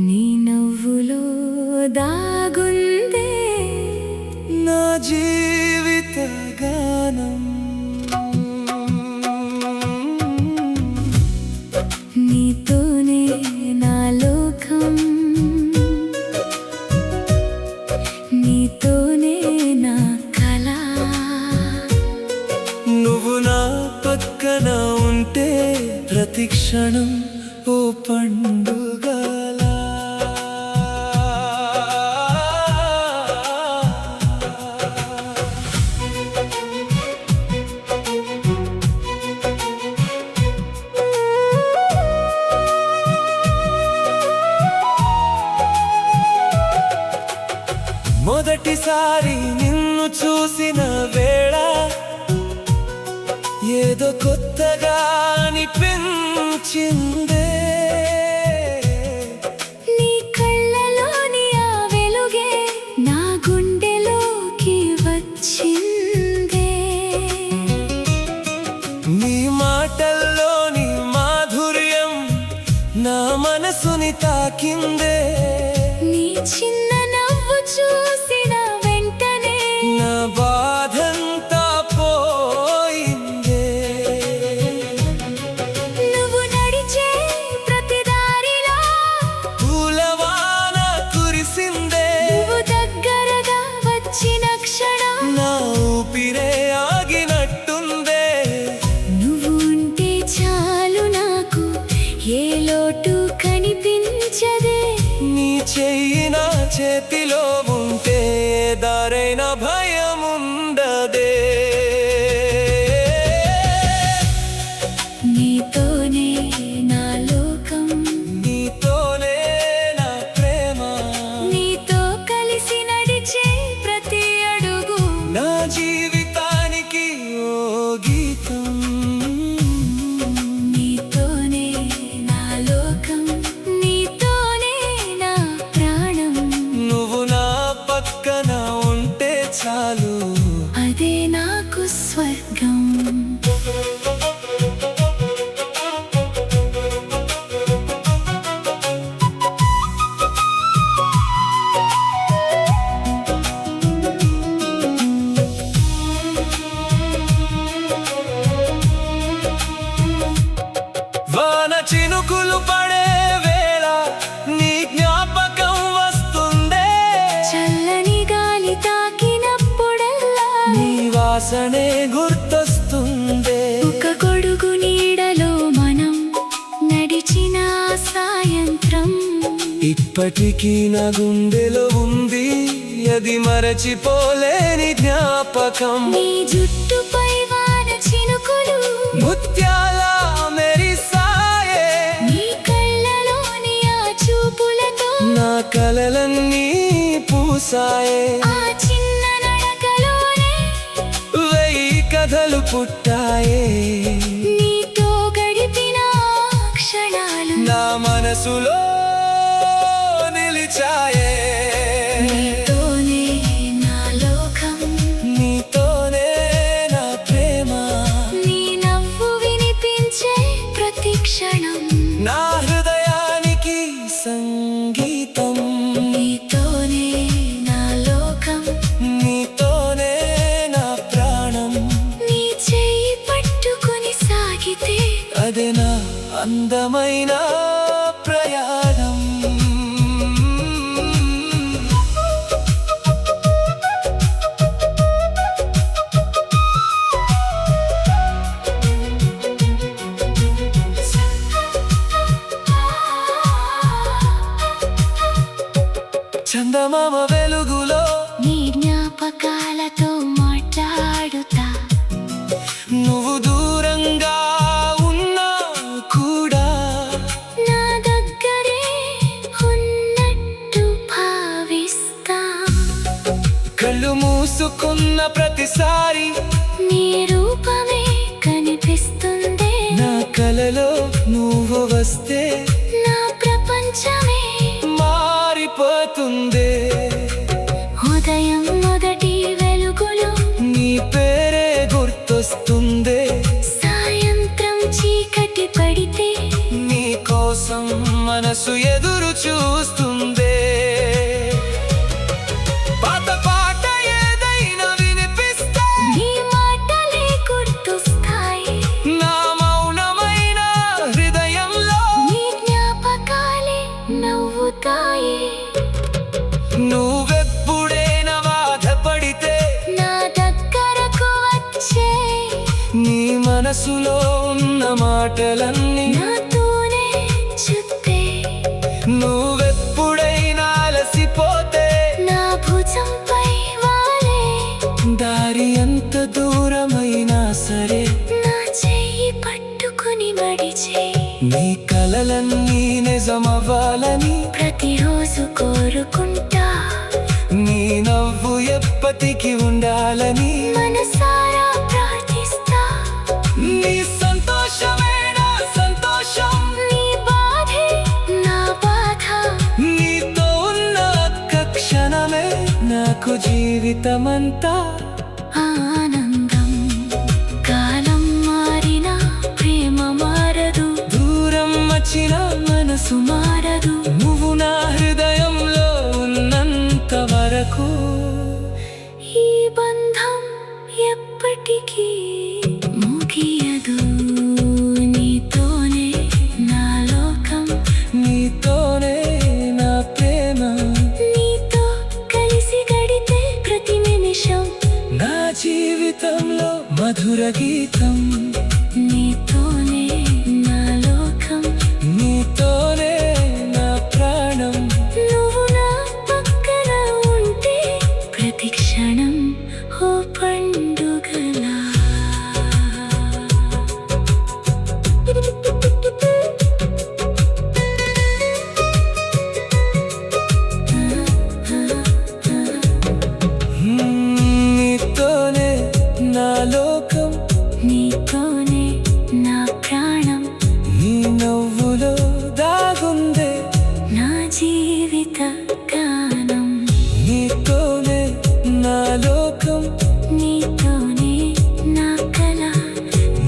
నీ నవ్వులో దాగుందే నా జీవిత గానం. నీతోనే నా లోకం, నీతోనే నా కళ. నువ్వు నా పక్కన ఉంటే ప్రతి క్షణం ఓ పండుగలా. మొదటిసారి నిన్ను చూసిన వేళ ఏదో కొత్తగా అనిపించిందే. నీ కళ్ళలోని ఆ వెలుగే నా గుండెలోకి వచ్చిందే. నీ మాటల్లోని మాధుర్యం నా మనసుని తాకిందే. నీ చిన్న నవ్వు చూసిన వెంటనే నా బాధంతా పోయిందే. నువ్వు నడిచే ప్రతి దారిలో పూలవాన కురిసిందే. నువ్వు దగ్గరగా వచ్చిన క్షణం నా ఊపిరే ఆగినట్టుందే. నువ్వు ఉంటే చాలు నాకు ఏ లోటు కనిపించదే. నీ చెయ్యి నా చేతిలో ఉంటే దారైన భయముండదే. నీతోనే నా లోకం, నీతోనే నా ప్రేమ. నీతో కలిసి నడిచే ప్రతి అడుగు నా జీవితానికి ఓ గీతం. నీతోనే నా లోకం, నీతోనే నా ప్రాణం. నువ్వు నా పక్కన ఉంటే చాలు అదే నాకు స్వర్గం. వాన చినుకులు పడే వేళ నీ జ్ఞాపకం వస్తుందే. చల్లని గాలి తాకినప్పుడల్లా నీ వాసనే గుర్తొస్తుందే. ఒక గొడుగు నీడలో మనం నడిచిన సాయంత్రం ఇప్పటికీ నా గుండెలో ఉంది అది మరచిపోలేని జ్ఞాపకం. నీ జుట్టుపై వాన చినుకులు ముత్యాల మెరిసాయే. నీ కళ్ళలోని ఆ చూపులతో నా కలలన్నీ పూసాయే. ఆ చిన్న నడకలోనే వెయ్యి కథలు పుట్టాయే. నీతో గడిపిన క్షణాలు నా మనసులో నిలిచాయే. నీతోనే నా లోకం, నీతోనే నా ప్రేమ. నీ నవ్వు వినిపించే ప్రతి క్షణం నా హృదయానికి సంగీతం. నీతోనే నా లోకం, నీతోనే నా ప్రాణం. నీ చెయ్యి పట్టుకొని సాగితే అదే నా అందమైన ప్రయాణం. చందమామ వెలుగులో నీ జ్ఞాపకాలతో మాట్లాడుతా. నువ్వు దూరంగా ఉన్నా కూడా నా దగ్గరే ఉన్నట్టు భావిస్తా. కళ్ళు మూసుకున్న ప్రతిసారి నీ రూపమే కనిపిస్తుందే. నా కలలో నువ్వు వస్తే నా ప్రపంచమే మారిపోతుందే. ఉదయం మొదటి వెలుగులో నీ పేరే గుర్తొస్తుందే. సాయంత్రం చీకటి పడితే నీ కోసం మనసు మనసు ఎదురు చూస్తుందే. పాత పాట ఏదైనా వినిపిస్తే నీ మాటలే గుర్తొస్తాయి. నా మౌనమైన హృదయంలో నీ జ్ఞాపకాలే నవ్వుతాయి. నువ్వెప్పుడైనా బాధపడితే నా దగ్గరకు వచ్చే నీ మనసులో ఉన్న మాటలన్నీ నాతోనే చెప్పే. నువ్వెప్పుడైనా అలసిపోతే నా భుజంపై వాలే దారి ఎంత దూరమైనా సరే నా చెయ్యి పట్టుకుని మడిచే. నీ కలలన్నీ నిజమవ్వాలని ప్రతిరోజు కోరుకుంటా నీ నవ్వు ఎప్పటికీ ఉండాలని మనసారా ప్రార్థిస్తా. నీ సంతోషమే నా సంతోషం, నీ బాధే నా బాధ. నీతో ఉన్న ఒక్క క్షణమే నాకు జీవితమంతా. ఆనందం కాలం మారినా ప్రేమ మారదు. దూరం వచ్చిన మనసు మారదు. నువ్వు నా హృదయంలో ఉన్నంత వరకు ఈ బంధం ఎప్పటికీ ముగియదు. నీతోనే నా లోకం, నీతోనే నా ప్రేమ. నీతో కలిసి గడిపే ప్రతి నిమిషం నా జీవితంలో మధుర గీతం. నీతోనే నా లోకం, నీతోనే నా ప్రాణం. నువ్వు నా పక్కన ఉంటే ప్రతి క్షణం ఓ పండుగలా. నీతోనే నా లోకం, నీతోనే నా ప్రాణం, నీ నవ్వులో దాగుందే నా జీవిత గానం. నీతోనే నా లోకం, నీతోనే నా కల,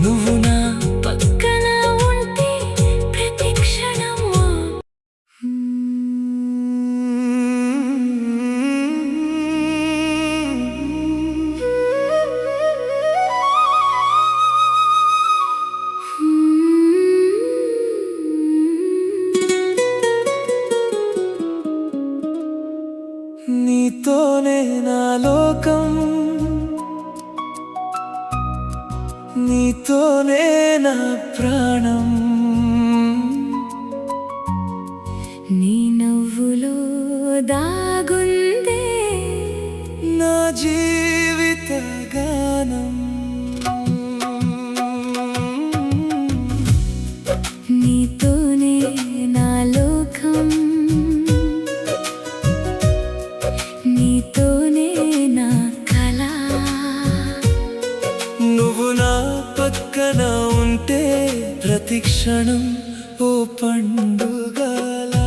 నువ్వు నా పక్కన ఉంటే ప్రతి క్షణము. నీతోనే నా లోకం, నీతోనే నా ప్రాణం. నీ నవ్వులో దాగుందే నా జీవిత గానం. నీతోనే నా లోకం, నీతోనే నా కల. నువ్వు నా పక్కన ఉంటే ప్రతి క్షణం ఓ పండుగలా.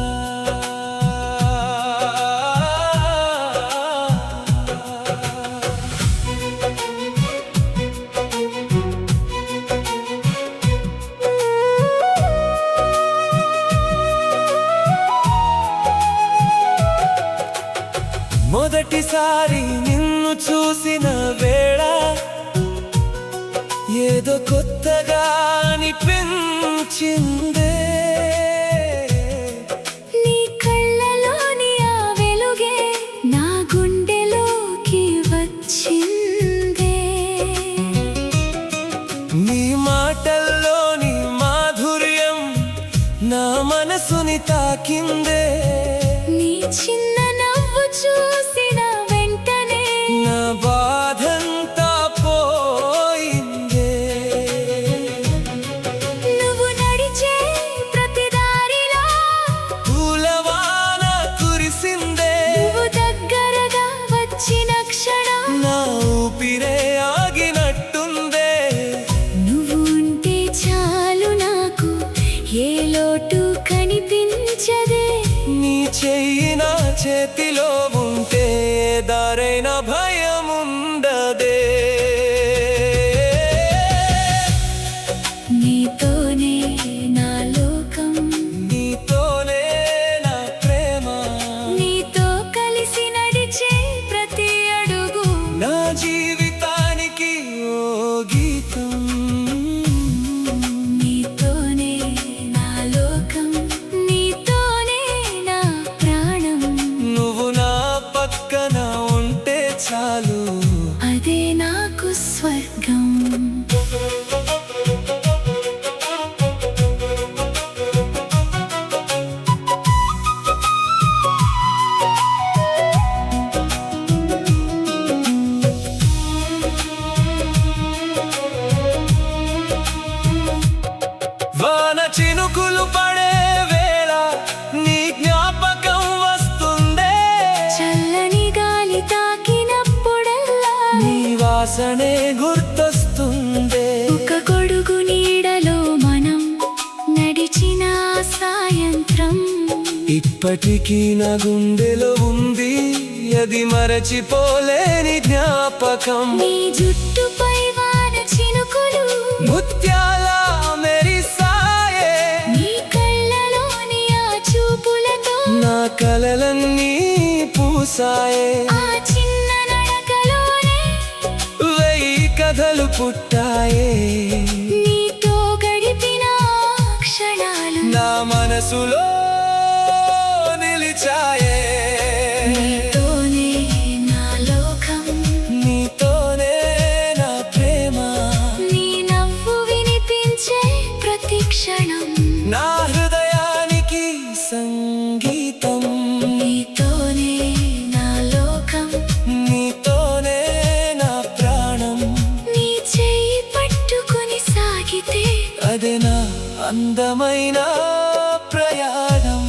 మొదటిసారి నిన్ను చూసిన వేళ ఏదో కొత్తగా అనిపించిందే. నీ కళ్ళలోని ఆ వెలుగే నా గుండెలోకి వచ్చిందే. నీ మాటల్లోని మాధుర్యం నా మనసుని తాకిందే. నీ చిన్న నవ్వు చూసిన వెంటనే నా బాధంతా పోయిందే. నువ్వు నడిచే ప్రతి దారిలో పూలవాన కురిసిందే. నువ్వు దగ్గరగా వచ్చిన క్షణం నా ఊపిరే ఆగినట్టుందే. నువ్వు ఉంటే చాలు నాకు ఏ లోటు కనిపించదే. నీ చెయ్యి నా చేతిలో ఉంటే దారైన భయముండదే. నీతోనే నా లోకం, నీతోనే వాసనే గుర్తొస్తుందే. ఒక గొడుగు నీడలో మనం నడిచిన సాయంత్రం ఇప్పటికీ నా గుండెలో ఉంది, అది మరచిపోలేని జ్ఞాపకం. నీ జుట్టుపై వాన చినుకులు ముత్యాల మెరిసాయే, నీ కళ్ళలోని ఆ చూపులతో నా కలలన్నీ పూసాయే. ఆ చిన్న నడకలోనే 1000 కథలు పుట్టాయే. నీతో గడిపిన క్షణాలు నా మనసులో నిలిచాయే. నీతోనే నా లోకం, నీతోనే నా ప్రేమ, నీ నవ్వు వినిపించే ప్రతి క్షణం నా హృదయానికి సంగీతం. నీతోనే నా లోకం, నీతోనే నా ప్రాణం. నీ చెయ్యి పట్టుకొని సాగితే అదే నా అందమైన ప్రయాణం.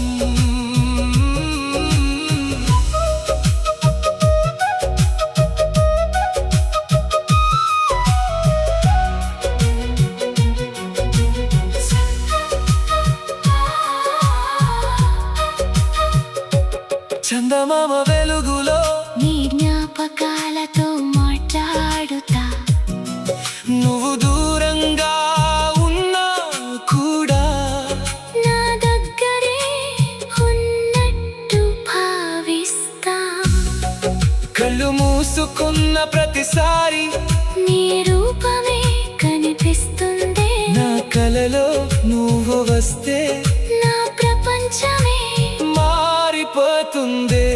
చందమామ వెలుగులో నీ జ్ఞాపకాలతో మాట్లాడుతా, నువ్వు దూరంగా ఉన్నా కూడా నా దగ్గరే ఉన్నట్టు భావిస్తా. కళ్ళు మూసుకున్న ప్రతిసారి నీ రూపమే కనిపిస్తుంది, నా కలలో నువ్వు వస్తే నా ప్రపంచమే మారిపోతుంది.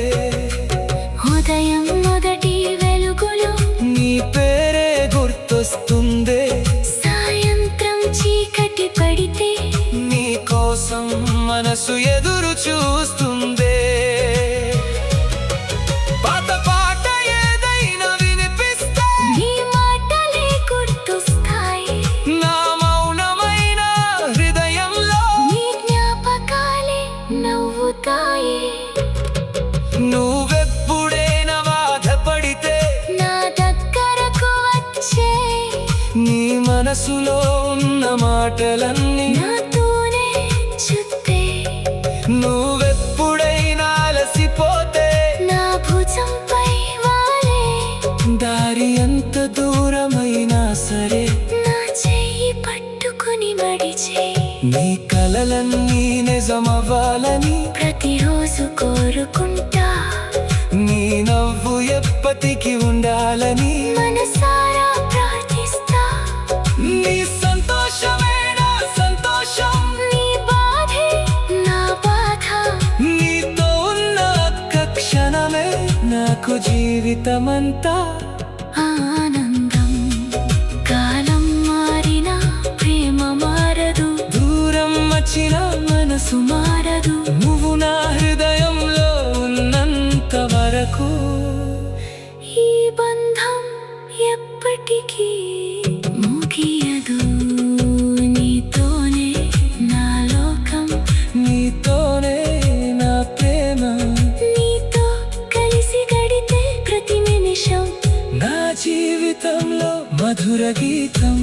ఉదయం మొదటి వెలుగులో నీ పేరే గుర్తొస్తుంది. సాయంత్రం చీకటి పడితే నీ కోసం మనసు ఎదురు చూస్తుంది. పాత పాట ఏదైనా వినిపిస్తే నీ మాటలే గుర్తొస్తాయి, నా మౌనమైన హృదయంలో నీ జ్ఞాపకాలే నవ్వుతాయి. నువ్వెప్పుడైనా బాధపడితే నా దగ్గరకు వచ్చే నీ మనసులో ఉన్న మాటలన్నీ నాతోనే చుట్టే, నువ్వెప్పుడైనా అలసిపోతే నా భుజంపై వాలే, దారి ఎంత దూరమైనా సరే నా చెయ్యి పట్టుకుని మడిచే, నీ కలలన్నీ నిజమవ్వాలని ప్రతిరోజు కోరుకుంటా. నీ నవ్వు ఎప్పటికీ ఉండాలని మనసారా ప్రార్థిస్తా, నీ సంతోషమే నా సంతోషం, నీ బాధే నా బాధ, నీతో ఉన్న ఒక్క క్షణమే నాకు జీవితమంతా. ఆనందం. కాలం మారినా ప్రేమ మారదు, దూరం వచ్చిన మనసు మారదు. నువ్వు నా హృదయంలో ఉన్నంత వరకు ఈ బంధం ఎప్పటికీ ముగియదు. నీతోనే నా లోకం, నీతోనే నా ప్రేమ, నీతో కలిసి గడిపే ప్రతి నిమిషం నా జీవితంలో మధుర గీతం.